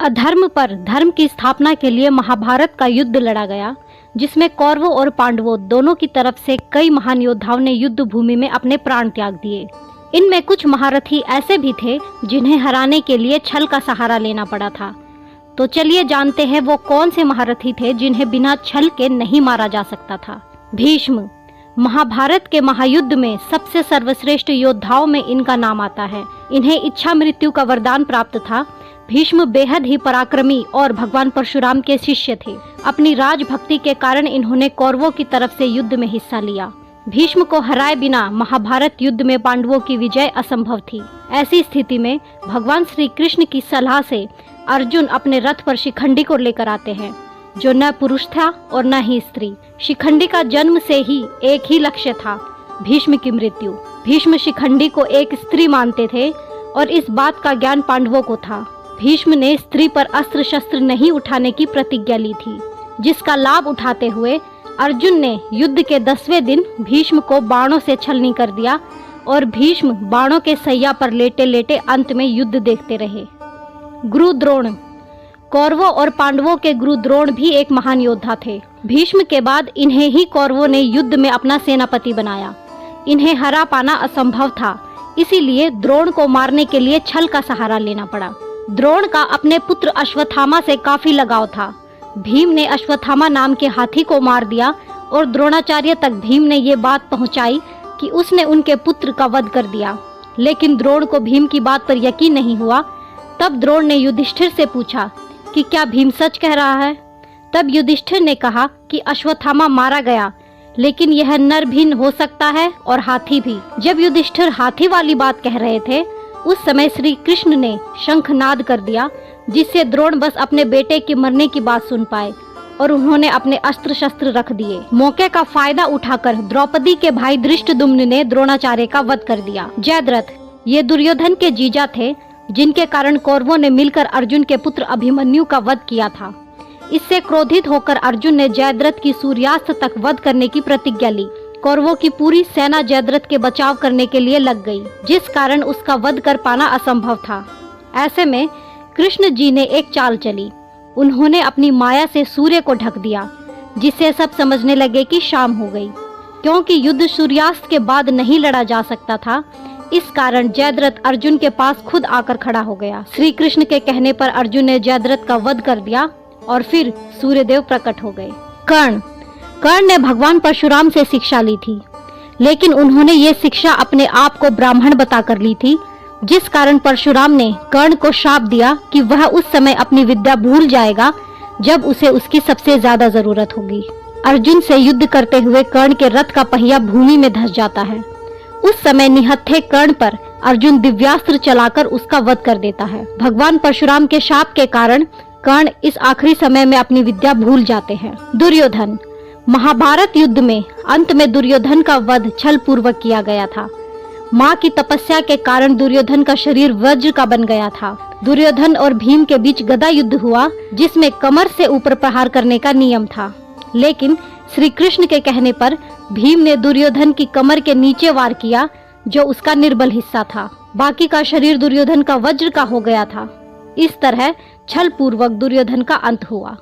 अधर्म पर धर्म की स्थापना के लिए महाभारत का युद्ध लड़ा गया, जिसमें कौरवों और पांडवों दोनों की तरफ से कई महान योद्धाओं ने युद्ध भूमि में अपने प्राण त्याग दिए। इनमें कुछ महारथी ऐसे भी थे जिन्हें हराने के लिए छल का सहारा लेना पड़ा था। तो चलिए जानते हैं वो कौन से महारथी थे जिन्हें बिना छल के नहीं मारा जा सकता था। भीष्म। महाभारत के महायुद्ध में सबसे सर्वश्रेष्ठ योद्धाओं में इनका नाम आता है। इन्हें इच्छा मृत्यु का वरदान प्राप्त था। भीष्म बेहद ही पराक्रमी और भगवान परशुराम के शिष्य थे। अपनी राजभक्ति के कारण इन्होंने कौरवों की तरफ से युद्ध में हिस्सा लिया। भीष्म को हराए बिना महाभारत युद्ध में पांडवों की विजय असंभव थी। ऐसी स्थिति में भगवान श्री कृष्ण की सलाह से अर्जुन अपने रथ पर शिखंडी को लेकर आते हैं, जो न पुरुष था और न ही स्त्री। शिखंडी का जन्म से ही एक ही लक्ष्य था, भीष्म की मृत्यु। भीष्म शिखंडी को एक स्त्री मानते थे और इस बात का ज्ञान पांडवों को था। भीष्म ने स्त्री पर अस्त्र शस्त्र नहीं उठाने की प्रतिज्ञा ली थी, जिसका लाभ उठाते हुए अर्जुन ने युद्ध के 10वें दिन भीष्म को बाणों से छलनी कर दिया और भीष्म बाणों के सैया पर लेटे लेटे अंत में युद्ध देखते रहे। गुरु द्रोण। कौरवों और पांडवों के गुरु द्रोण भी एक महान योद्धा थे। भीष्म के बाद इन्हें ही कौरवों ने युद्ध में अपना सेनापति बनाया। इन्हें हरा पाना असंभव था, इसीलिए द्रोण को मारने के लिए छल का सहारा लेना पड़ा। द्रोण का अपने पुत्र अश्वत्थामा से काफी लगाव था। भीम ने अश्वत्थामा नाम के हाथी को मार दिया और द्रोणाचार्य तक भीम ने ये बात पहुंचाई कि उसने उनके पुत्र का वध कर दिया। लेकिन द्रोण को भीम की बात पर यकीन नहीं हुआ। तब द्रोण ने युधिष्ठिर से पूछा कि क्या भीम सच कह रहा है। तब युधिष्ठिर ने कहा कि अश्वत्थामा मारा गया, लेकिन यह नर भिन्न हो सकता है और हाथी भी। जब युधिष्ठिर हाथी वाली बात कह रहे थे, उस समय श्री कृष्ण ने शंखनाद कर दिया, जिससे द्रोण बस अपने बेटे के मरने की बात सुन पाए और उन्होंने अपने अस्त्र शस्त्र रख दिए। मौके का फायदा उठाकर द्रौपदी के भाई धृष्टद्युम्न ने द्रोणाचार्य का वध कर दिया। जयद्रथ। ये दुर्योधन के जीजा थे, जिनके कारण कौरवों ने मिलकर अर्जुन के पुत्र अभिमन्यु का वध किया था। इससे क्रोधित होकर अर्जुन ने जयद्रथ की सूर्यास्त तक वध करने की प्रतिज्ञा ली। कौरवों की पूरी सेना जयद्रथ के बचाव करने के लिए लग गई, जिस कारण उसका वध कर पाना असंभव था। ऐसे में कृष्ण जी ने एक चाल चली। उन्होंने अपनी माया से सूर्य को ढक दिया, जिससे सब समझने लगे कि शाम हो गई। क्योंकि युद्ध सूर्यास्त के बाद नहीं लड़ा जा सकता था, इस कारण जयद्रथ अर्जुन के पास खुद आकर खड़ा हो गया। श्री कृष्ण के कहने पर अर्जुन ने जयद्रथ का वध कर दिया और फिर सूर्यदेव प्रकट हो गए। कर्ण ने भगवान परशुराम से शिक्षा ली थी, लेकिन उन्होंने ये शिक्षा अपने आप को ब्राह्मण बताकर ली थी, जिस कारण परशुराम ने कर्ण को शाप दिया कि वह उस समय अपनी विद्या भूल जाएगा जब उसे उसकी सबसे ज्यादा जरूरत होगी। अर्जुन से युद्ध करते हुए कर्ण के रथ का पहिया भूमि में धंस जाता है। उस समय निहत्थे कर्ण पर अर्जुन दिव्यास्त्र चलाकर उसका वध कर देता है। भगवान परशुराम के शाप के कारण कर्ण इस आखिरी समय में अपनी विद्या भूल जाते हैं। दुर्योधन। महाभारत युद्ध में अंत में दुर्योधन का वध छल पूर्वक किया गया था। माँ की तपस्या के कारण दुर्योधन का शरीर वज्र का बन गया था। दुर्योधन और भीम के बीच गदा युद्ध हुआ, जिसमें कमर से ऊपर प्रहार करने का नियम था। लेकिन श्री कृष्ण के कहने पर भीम ने दुर्योधन की कमर के नीचे वार किया, जो उसका निर्बल हिस्सा था। बाकी का शरीर दुर्योधन का वज्र का हो गया था। इस तरह छल पूर्वक दुर्योधन का अंत हुआ।